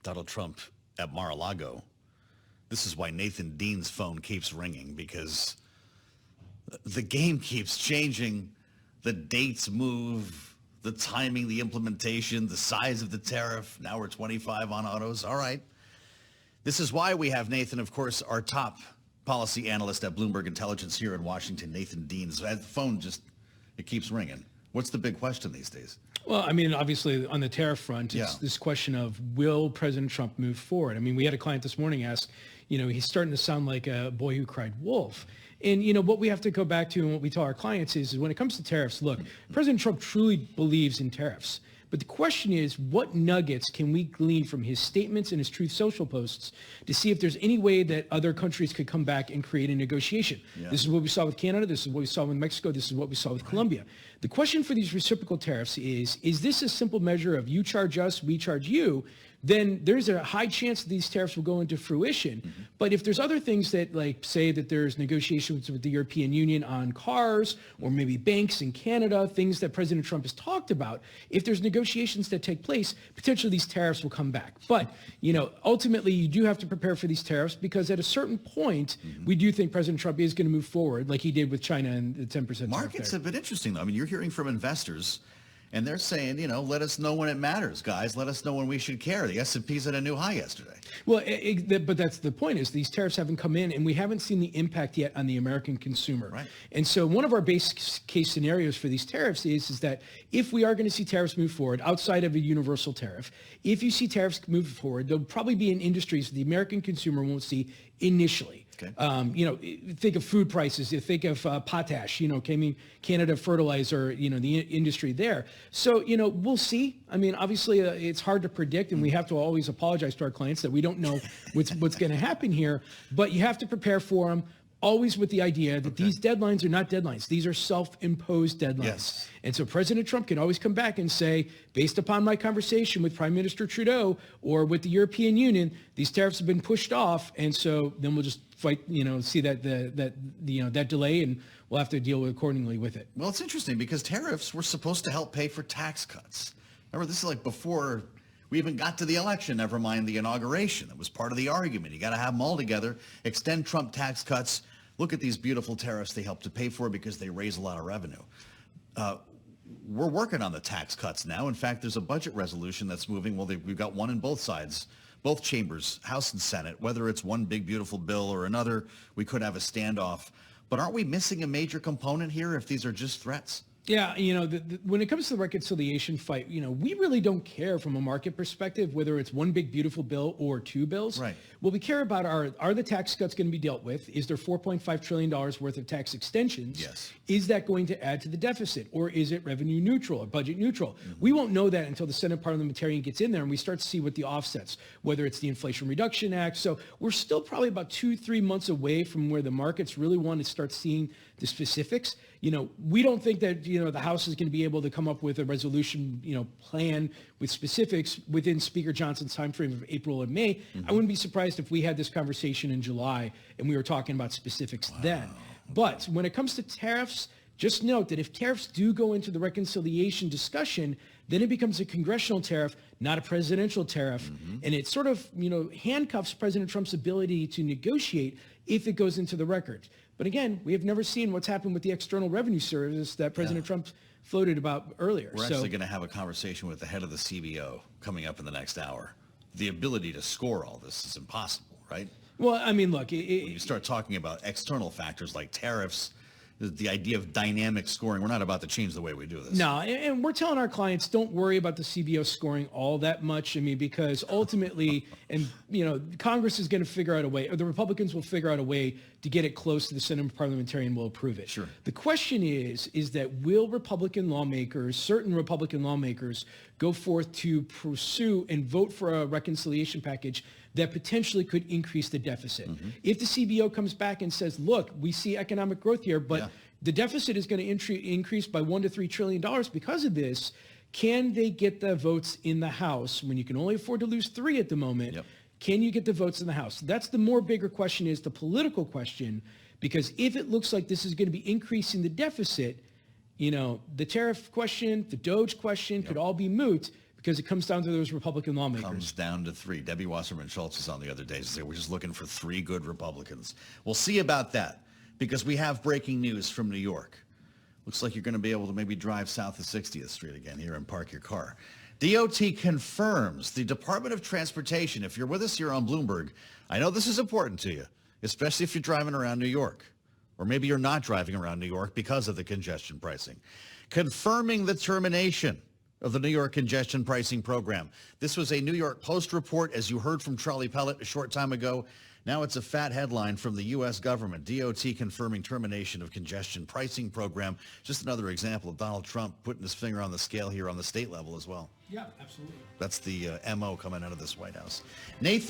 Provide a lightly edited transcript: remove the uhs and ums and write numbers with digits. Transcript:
Donald Trump at Mar-a-Lago. This is why Nathan Dean's phone keeps ringing, because the game keeps changing. The dates move, the timing, the implementation, the size of the tariff. Now we're 25 on autos. All right. This is why we have Nathan, of course, our top policy analyst at Bloomberg Intelligence here in Washington, Nathan Dean's. The phone just, it keeps ringing. What's the big question these days? Well, I mean, obviously on the tariff front, it's this question of, will President Trump move forward? I mean, we had a client this morning ask, he's starting to sound like a boy who cried wolf. And, what we have to go back to and what we tell our clients is when it comes to tariffs, look, President Trump truly believes in tariffs. But the question is, what nuggets can we glean from his statements and his Truth Social posts to see if there's any way that other countries could come back and create a negotiation? Yeah. This is what we saw with Canada. This is what we saw with Mexico. This is what we saw with Colombia. The question for these reciprocal tariffs is this a simple measure of you charge us, we charge you? Then there's a high chance that these tariffs will go into fruition. Mm-hmm. But if there's other things that, like, say that there's negotiations with the European Union on cars, or maybe banks in Canada, things that President Trump has talked about, if there's negotiations that take place, potentially these tariffs will come back. But, ultimately you do have to prepare for these tariffs, because at a certain point, we do think President Trump is going to move forward like he did with China and the 10% tariff. Markets have been interesting, though. I mean, you're hearing from investors, and they're saying, let us know when it matters, guys. Let us know when we should care. The S&P's at a new high yesterday. Well, but that's the point, is these tariffs haven't come in, and we haven't seen the impact yet on the American consumer. Right. And so one of our base case scenarios for these tariffs is that if we are going to see tariffs move forward outside of a universal tariff, if you see tariffs move forward, there'll probably be in industries the American consumer won't see initially. Okay. Think of food prices. Think of potash. Canada fertilizer. The industry there. So we'll see. I mean, obviously, it's hard to predict, and we have to always apologize to our clients that we don't know what's going to happen here. But you have to prepare for them. Always with the idea that these deadlines are not deadlines. These are self-imposed deadlines. Yes. And so President Trump can always come back and say, based upon my conversation with Prime Minister Trudeau or with the European Union, these tariffs have been pushed off. And so then we'll just fight, see that that delay, and we'll have to deal accordingly with it. Well, it's interesting because tariffs were supposed to help pay for tax cuts. Remember, this is like before we even got to the election, never mind the inauguration. It was part of the argument. You got to have them all together, extend Trump tax cuts. Look at these beautiful tariffs they help to pay for because they raise a lot of revenue. We're working on the tax cuts now. In fact, there's a budget resolution that's moving. Well, we've got one in both sides, both chambers, House and Senate. Whether it's one big, beautiful bill or another, we could have a standoff. But aren't we missing a major component here if these are just threats? Yeah, when it comes to the reconciliation fight, we really don't care from a market perspective whether it's one big beautiful bill or two bills. Right. What we care about are the tax cuts going to be dealt with? Is there $4.5 trillion worth of tax extensions? Yes. Is that going to add to the deficit, or is it revenue neutral or budget neutral? Mm-hmm. We won't know that until the Senate parliamentarian gets in there and we start to see what the offsets, whether it's the Inflation Reduction Act. So we're still probably about 2-3 months away from where the markets really want to start seeing the specifics. We don't think that, the House is going to be able to come up with a resolution, plan with specifics within Speaker Johnson's timeframe of April and May. Mm-hmm. I wouldn't be surprised if we had this conversation in July and we were talking about specifics then. But when it comes to tariffs, just note that if tariffs do go into the reconciliation discussion, then it becomes a congressional tariff, not a presidential tariff. Mm-hmm. And it sort of, handcuffs President Trump's ability to negotiate if it goes into the record. But again, we have never seen what's happened with the External Revenue Service that President Trump floated about earlier. We're actually going to have a conversation with the head of the CBO coming up in the next hour. The ability to score all this is impossible, right? Well, I mean, look. When you start talking about external factors like tariffs, the idea of dynamic scoring, we're not about to change the way we do this. No, and we're telling our clients, don't worry about the CBO scoring all that much. I mean, because ultimately, and Congress is going to figure out a way, or the Republicans will figure out a way to get it close to the Senate parliamentarian will approve it. Sure. The question is that will certain Republican lawmakers, go forth to pursue and vote for a reconciliation package that potentially could increase the deficit? Mm-hmm. If the CBO comes back and says, look, we see economic growth here, but the deficit is going to increase by $1 to $3 trillion because of this, can they get the votes in the House when you can only afford to lose 3 at the moment? Yep. Can you get the votes in the House? That's the more bigger question, is the political question, because if it looks like this is going to be increasing the deficit, the tariff question, the DOGE question could all be moot, because it comes down to those Republican lawmakers. Comes down to three. Debbie Wasserman Schultz was on the other day. She said, we're just looking for three good Republicans. We'll see about that, because we have breaking news from New York. Looks like you're going to be able to maybe drive south of 60th Street again here and park your car. DOT confirms the Department of Transportation. If you're with us here on Bloomberg, I know this is important to you, especially if you're driving around New York. Or maybe you're not driving around New York because of the congestion pricing. Confirming the termination of the New York congestion pricing program. This was a New York Post report, as you heard from Charlie Pellet a short time ago. Now it's a fat headline from the U.S. government. DOT confirming termination of congestion pricing program. Just another example of Donald Trump putting his finger on the scale here on the state level as well. Yeah, absolutely. That's the MO coming out of this White House. Nathan.